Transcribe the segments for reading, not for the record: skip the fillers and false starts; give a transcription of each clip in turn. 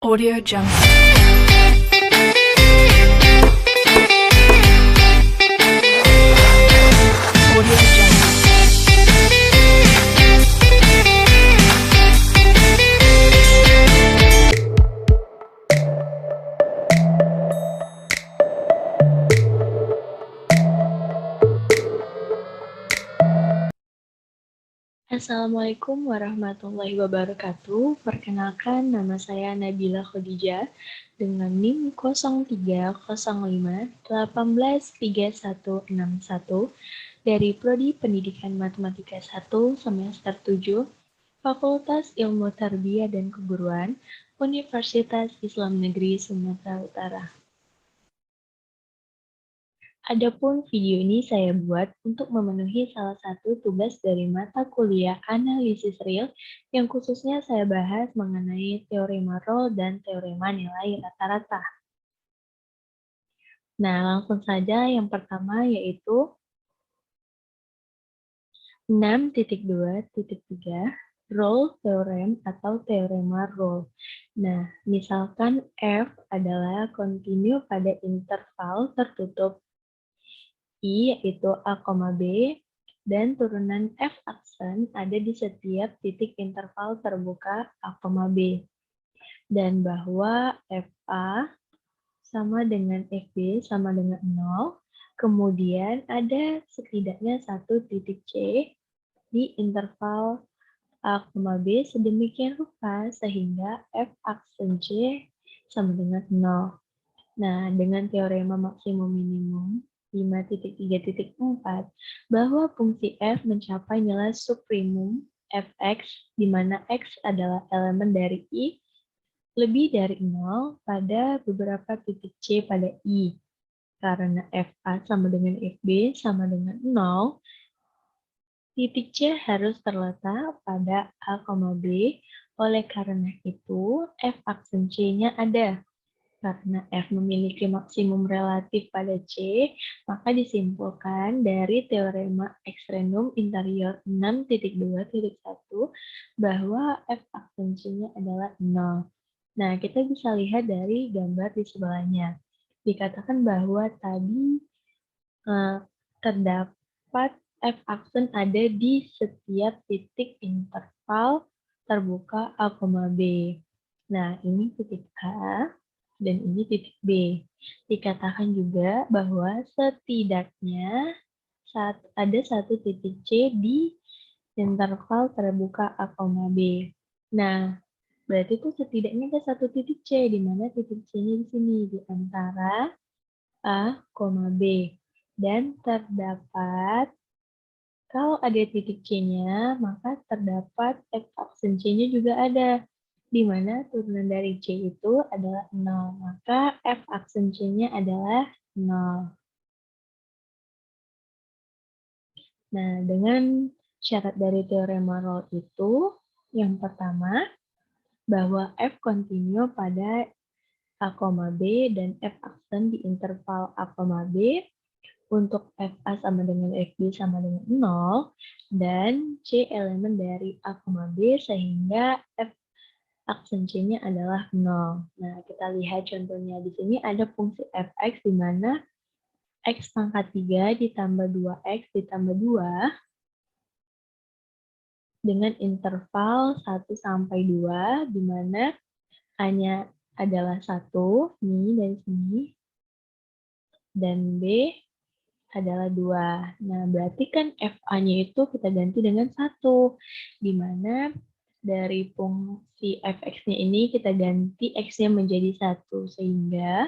Audio Jungle. Audio Jungle. Assalamualaikum warahmatullahi wabarakatuh. Perkenalkan, nama saya Nabila Khadijah dengan NIM 0305183161 dari Prodi Pendidikan Matematika 1 semester 7, Fakultas Ilmu Tarbiyah dan Keguruan, Universitas Islam Negeri Sumatera Utara. Adapun video ini saya buat untuk memenuhi salah satu tugas dari mata kuliah analisis real yang khususnya saya bahas mengenai teorema role dan teorema nilai rata-rata. Nah, langsung saja yang pertama yaitu 6.2.3 role theorem atau teorema role. Nah, misalkan F adalah kontinu pada interval tertutup I yaitu A, B, dan turunan F aksen ada di setiap titik interval terbuka A, B. Dan bahwa FA sama dengan FB sama dengan 0, kemudian ada setidaknya satu titik C di interval A, B sedemikian rupa sehingga F aksen C sama dengan 0. Nah, dengan teorema maksimum minimum 5.3.4 bahwa fungsi f mencapai nilai supremum fx di mana x adalah elemen dari i lebih dari 0 pada beberapa titik c pada i. Karena fa sama dengan fb sama dengan 0, titik c harus terletak pada a, b. Oleh karena itu, f aksen c-nya ada. Karena F memiliki maksimum relatif pada C, maka disimpulkan dari teorema eksternum interior 6.2.1 bahwa F aksen C-nya adalah 0. Nah, kita bisa lihat dari gambar di sebelahnya. Dikatakan bahwa tadi terdapat F aksen ada di setiap titik interval terbuka A, B. Nah, ini titik A dan ini titik B. Dikatakan juga bahwa setidaknya ada satu titik C di interval terbuka A, B. Nah, berarti itu setidaknya ada satu titik C, di mana titik C-nya di sini, di antara A, B. Dan terdapat, kalau ada titik C-nya, maka terdapat F aksen C-nya juga ada, di mana turunan dari C itu adalah 0. Maka F aksen C-nya adalah 0. Nah, dengan syarat dari teorema Rolle itu, yang pertama, bahwa F kontinu pada A, B dan F aksen di interval A, B untuk FA sama dengan FB sama dengan 0 dan C elemen dari A, B sehingga F aksen C-nya adalah 0. Nah, kita lihat contohnya di sini ada fungsi fx di mana x pangkat 3 ditambah 2x ditambah 2 dengan interval 1 sampai 2 di mana A-nya adalah 1, ini dari sini, dan B adalah 2. Nah, berarti kan FA-nya itu kita ganti dengan 1, di mana dari fungsi fx-nya ini kita ganti x-nya menjadi 1, sehingga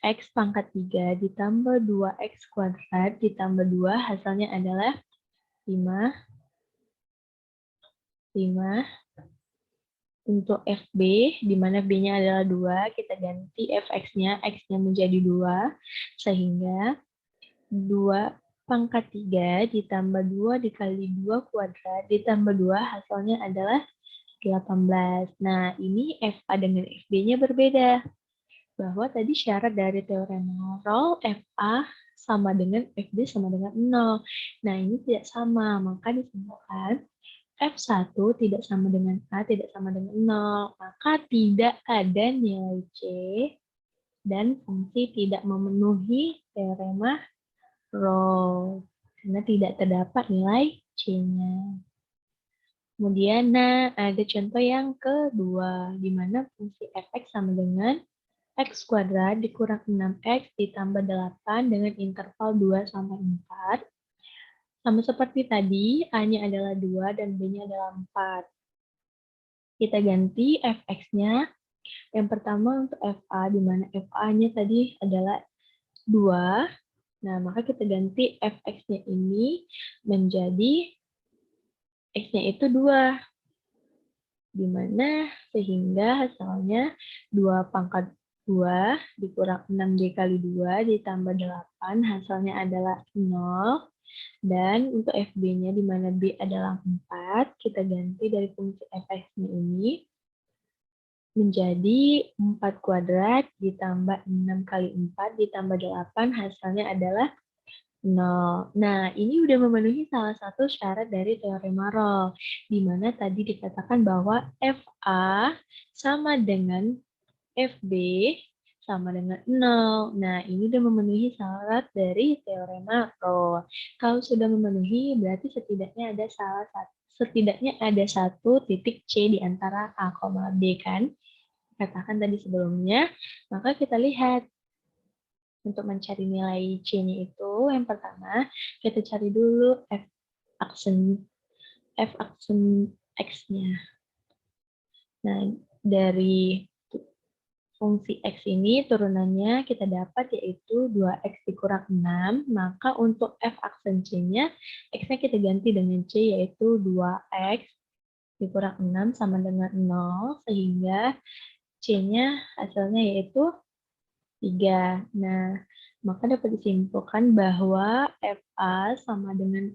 x pangkat 3 ditambah 2x kuadrat ditambah 2 hasilnya adalah 5. Untuk FB, di mana B-nya adalah 2, kita ganti fx-nya, x-nya menjadi 2, sehingga 2 pangkat 3 ditambah 2 dikali 2 kuadrat ditambah 2 hasilnya adalah 18. Nah, ini FA dengan FB-nya berbeda. Bahwa tadi syarat dari teorema Rolle FA sama dengan FB sama dengan 0. Nah, ini tidak sama, maka disimpulkan F1 tidak sama dengan A, tidak sama dengan 0, maka tidak ada nilai C dan fungsi tidak memenuhi teorema Rolle, karena tidak terdapat nilai C-nya. Kemudian, ada contoh yang kedua, di mana fungsi f(x) sama dengan x kuadrat dikurang 6x ditambah 8 dengan interval 2 sampai 4. Sama seperti tadi, A-nya adalah 2 dan B-nya adalah 4. Kita ganti fx-nya. Yang pertama untuk fa, di mana fa-nya tadi adalah 2. Nah, maka kita ganti fx-nya ini menjadi x-nya itu 2. Di mana sehingga hasilnya 2 pangkat 2 dikurang 6 dikali 2 ditambah 8, hasilnya adalah 0. Dan untuk FB-nya di mana B adalah 4, kita ganti dari fungsi fx-nya ini menjadi 4 kuadrat ditambah 6 kali 4 ditambah 8, hasilnya adalah 0. Nah, ini udah memenuhi salah satu syarat dari teorema Rolle, di mana tadi dikatakan bahwa FA sama dengan FB sama dengan 0. Nah, ini udah memenuhi syarat dari teorema Rolle. Kalau sudah memenuhi, berarti setidaknya ada satu titik C di antara A, B kan? Katakan tadi sebelumnya, maka kita lihat untuk mencari nilai C-nya itu, yang pertama kita cari dulu f aksen X-nya. Nah, dari fungsi X ini turunannya kita dapat yaitu 2X dikurang 6, maka untuk f aksen C-nya, X-nya kita ganti dengan C yaitu 2X dikurang 6 sama dengan 0, sehingga C-nya hasilnya yaitu 3. Nah, maka dapat disimpulkan bahwa FA sama dengan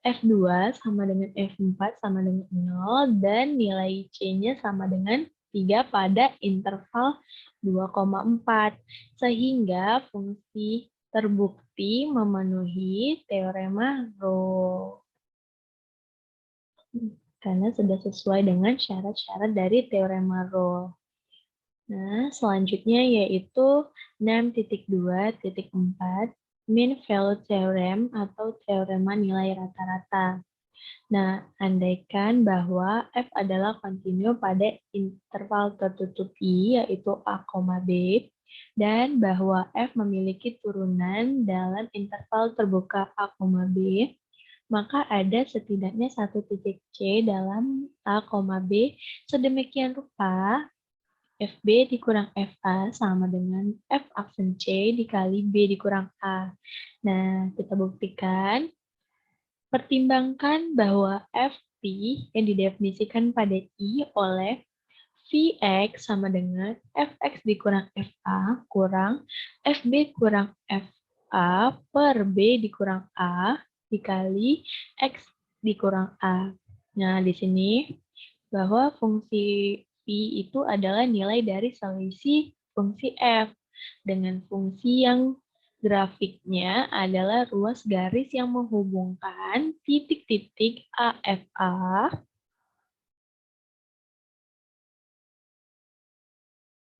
F2 sama dengan F4 sama dengan 0 dan nilai C-nya sama dengan 3 pada interval 2,4. Sehingga fungsi terbukti memenuhi teorema Rolle. Karena sudah sesuai dengan syarat-syarat dari teorema Rolle. Nah, selanjutnya yaitu 6.2.4 mean value theorem atau teorema nilai rata-rata. Nah, andaikan bahwa F adalah kontinu pada interval tertutup I, yaitu A, B, dan bahwa F memiliki turunan dalam interval terbuka A, B, maka ada setidaknya satu titik C dalam A, B, sedemikian rupa FB dikurang FA sama dengan F aksen C dikali B dikurang A. Nah, kita buktikan. Pertimbangkan bahwa FP yang didefinisikan pada I oleh Vx sama dengan Fx dikurang Fa kurang Fb kurang Fa per B dikurang A dikali X dikurang A. Nah, di sini bahwa fungsi Pi itu adalah nilai dari selisih fungsi F dengan fungsi yang grafiknya adalah ruas garis yang menghubungkan titik-titik AFA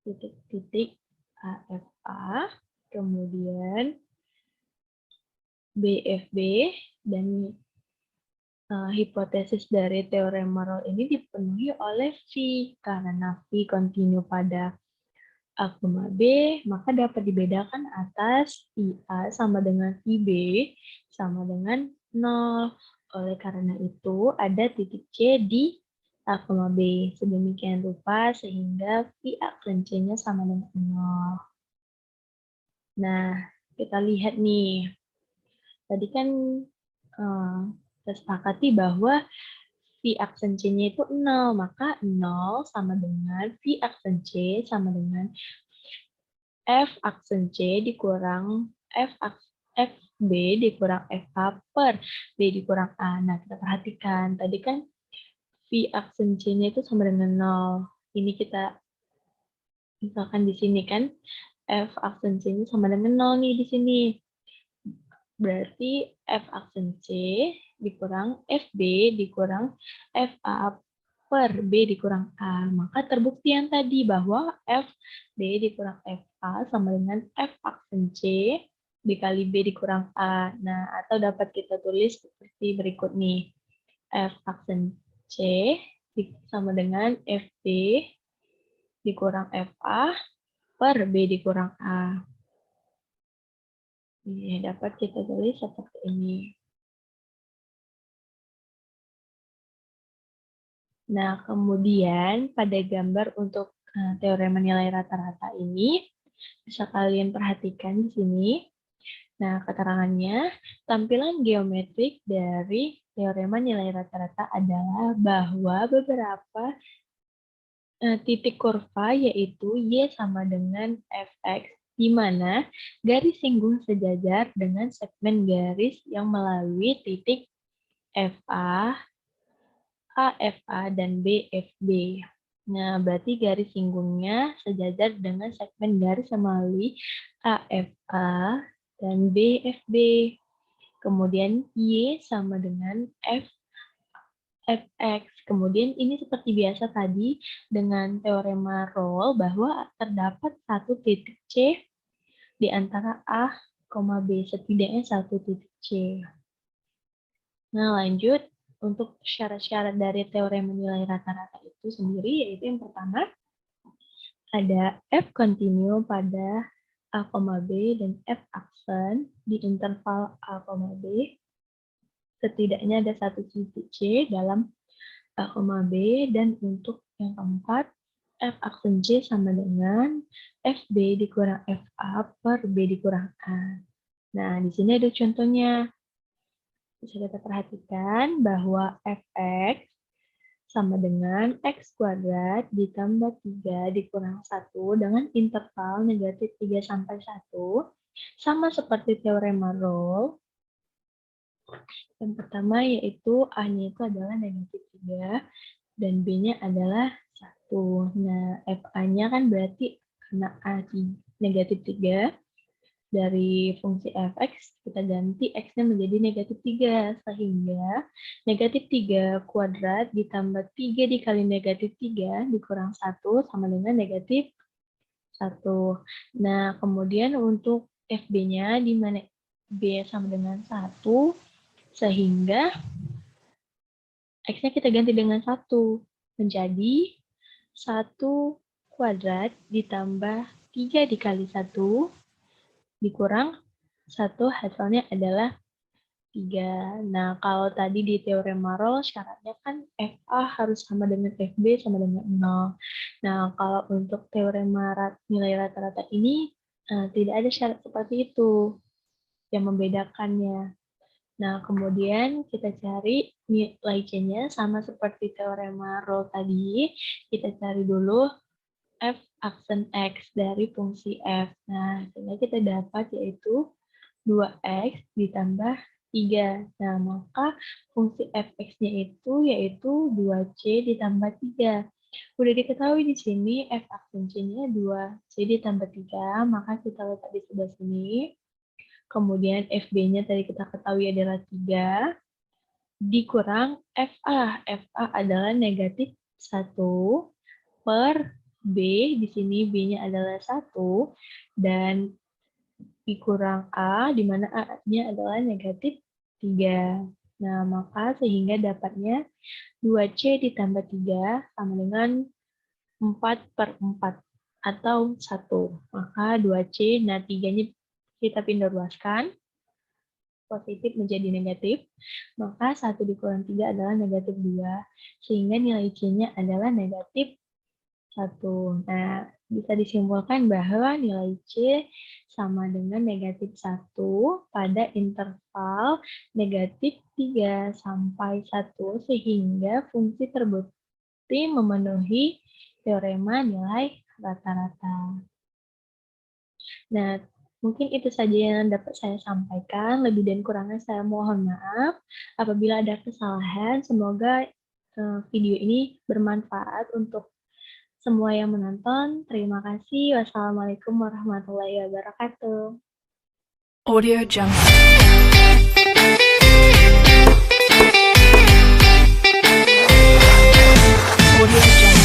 titik-titik AFA, kemudian BFB, dan hipotesis dari teorema Rolle ini dipenuhi oleh V, karena V kontinu pada A, B, maka dapat dibedakan atas IA sama dengan IB sama dengan 0. Oleh karena itu, ada titik C di A, B. Sedemikian rupa sehingga V aksen C-nya sama dengan 0. Nah, kita lihat nih. Tadi kan kita sepakati bahwa V aksen C-nya itu 0, maka 0 sama dengan V aksen C sama dengan F aksen C dikurang FB dikurang FA per B dikurang A. Nah, kita perhatikan. Tadi kan V aksen C-nya itu sama dengan 0. Ini kita misalkan di sini kan F aksen C-nya sama dengan 0 nih di sini. Berarti F aksen C dikurang FB dikurang FA per B dikurang A. Maka terbukti yang tadi bahwa FB dikurang FA sama dengan F aksen C dikali B dikurang A. Nah, atau dapat kita tulis seperti berikut nih. F aksen C sama dengan FB dikurang FA per B dikurang A. Ini dapat kita tulis seperti ini. Nah, kemudian pada gambar untuk teorema nilai rata-rata ini, bisa kalian perhatikan di sini. Nah, keterangannya, tampilan geometrik dari teorema nilai rata-rata adalah bahwa beberapa titik kurva yaitu Y sama dengan Fx, di mana garis singgung sejajar dengan segmen garis yang melalui titik FA, AFA, dan BFB. Nah, berarti garis singgungnya sejajar dengan segmen garis yang melalui AFA dan BFB. Kemudian Y sama dengan Fx. Kemudian ini seperti biasa tadi dengan teorema Rolle bahwa terdapat satu titik C di antara A, B, setidaknya satu titik C. Nah, lanjut untuk syarat-syarat dari teorema nilai rata-rata itu sendiri, yaitu yang pertama ada F kontinu pada A, B dan F aksen di interval A, B. Setidaknya ada satu titik C dalam A, B, dan untuk yang keempat, F aksen C sama dengan FB dikurang FA per B dikurang A. Nah, di sini ada contohnya. Bisa kita perhatikan bahwa Fx sama dengan X kuadrat ditambah 3 dikurang 1 dengan interval negatif 3 sampai 1, sama seperti teorema Rolle. Yang pertama yaitu A-nya itu adalah negatif 3 dan B-nya adalah 1. Nah, FA-nya kan berarti karena A negatif 3, dari fungsi fx, kita ganti x-nya menjadi negatif 3, sehingga negatif 3 kuadrat ditambah 3 dikali negatif 3 dikurang 1 sama dengan negatif 1. Nah, kemudian untuk fb-nya, di mana b sama dengan 1, sehingga x-nya kita ganti dengan 1, menjadi 1 kuadrat ditambah 3 dikali 1, dikurang 1, hasilnya adalah 3. Nah, kalau tadi di teorema Rolle syaratnya kan FA harus sama dengan FB sama dengan 0. Nah, kalau untuk teorema nilai rata-rata ini tidak ada syarat seperti itu yang membedakannya. Nah, kemudian kita cari nilai C-nya sama seperti teorema Rolle tadi. Kita cari dulu F aksen X dari fungsi F. Nah, sehingga kita dapat yaitu 2X ditambah 3. Nah, maka fungsi Fx-nya itu yaitu 2C ditambah 3. Udah diketahui di sini F aksen C-nya 2C ditambah 3, maka kita letak di sebelah sini. Kemudian FB-nya tadi kita ketahui adalah 3, dikurang FA. FA adalah negatif 1 per B, di sini B-nya adalah 1, dan dikurang A, di mana A-nya adalah negatif 3. Nah, maka sehingga dapatnya 2C ditambah 3 sama dengan 4 per 4, atau 1. Maka 2C, nah 3-nya kita pindah luaskan, positif menjadi negatif, maka 1 dikurang 3 adalah negatif 2, sehingga nilai C-nya adalah negatif 1. Nah, bisa disimpulkan bahwa nilai C sama dengan negatif 1 pada interval negatif 3 sampai 1, sehingga fungsi terbukti memenuhi teorema nilai rata-rata. Nah, mungkin itu saja yang dapat saya sampaikan. Lebih dan kurangnya saya mohon maaf. Apabila ada kesalahan, semoga video ini bermanfaat untuk semua yang menonton. Terima kasih. Wassalamualaikum warahmatullahi wabarakatuh. Audio Jungle. Audio Jungle.